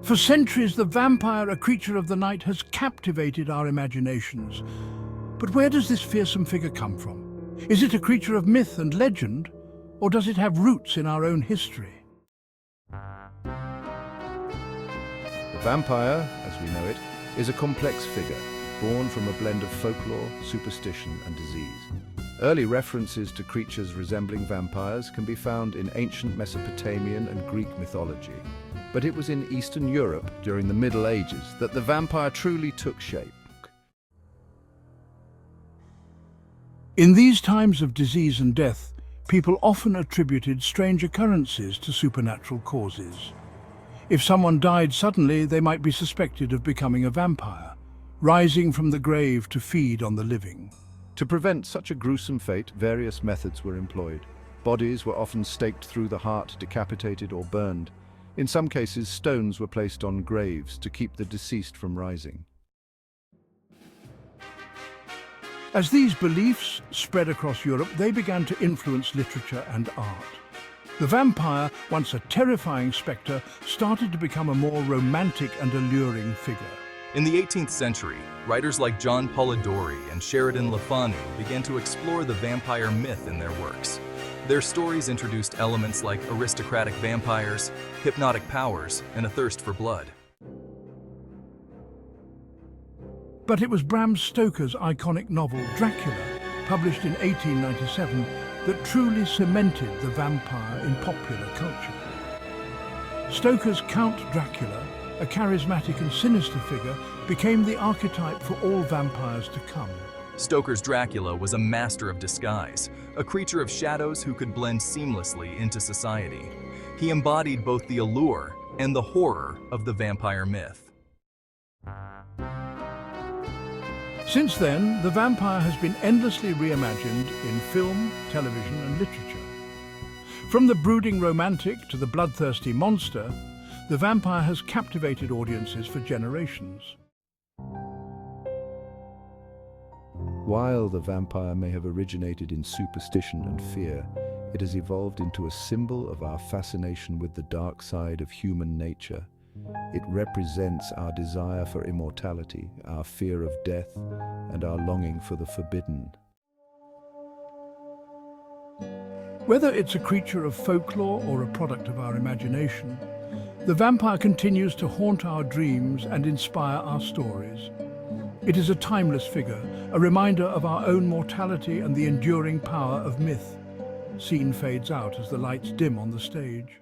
For centuries, the vampire, a creature of the night, has captivated our imaginations. But where does this fearsome figure come from? Is it a creature of myth and legend, or does it have roots in our own history? The vampire, as we know it, is a complex figure, born from a blend of folklore, superstition, and disease. Early references to creatures resembling vampires can be found in ancient Mesopotamian and Greek mythology. But it was in Eastern Europe during the Middle Ages that the vampire truly took shape. In these times of disease and death, people often attributed strange occurrences to supernatural causes. If someone died suddenly, they might be suspected of becoming a vampire, rising from the grave to feed on the living. To prevent such a gruesome fate, various methods were employed. Bodies were often staked through the heart, decapitated or burned. In some cases, stones were placed on graves to keep the deceased from rising. As these beliefs spread across Europe, they began to influence literature and art. The vampire, once a terrifying spectre, started to become a more romantic and alluring figure. In the 18th century, writers like John Polidori and Sheridan Le Fanu began to explore the vampire myth in their works. Their stories introduced elements like aristocratic vampires, hypnotic powers, and a thirst for blood. But it was Bram Stoker's iconic novel Dracula, published in 1897, that truly cemented the vampire in popular culture. Stoker's Count Dracula, a charismatic and sinister figure, became the archetype for all vampires to come. Stoker's Dracula was a master of disguise, a creature of shadows who could blend seamlessly into society. He embodied both the allure and the horror of the vampire myth. Since then, the vampire has been endlessly reimagined in film, television, and literature. From the brooding romantic to the bloodthirsty monster, the vampire has captivated audiences for generations. While the vampire may have originated in superstition and fear, it has evolved into a symbol of our fascination with the dark side of human nature. It represents our desire for immortality, our fear of death, and our longing for the forbidden. Whether it's a creature of folklore or a product of our imagination, the vampire continues to haunt our dreams and inspire our stories. It is a timeless figure, a reminder of our own mortality and the enduring power of myth. Scene fades out as the lights dim on the stage.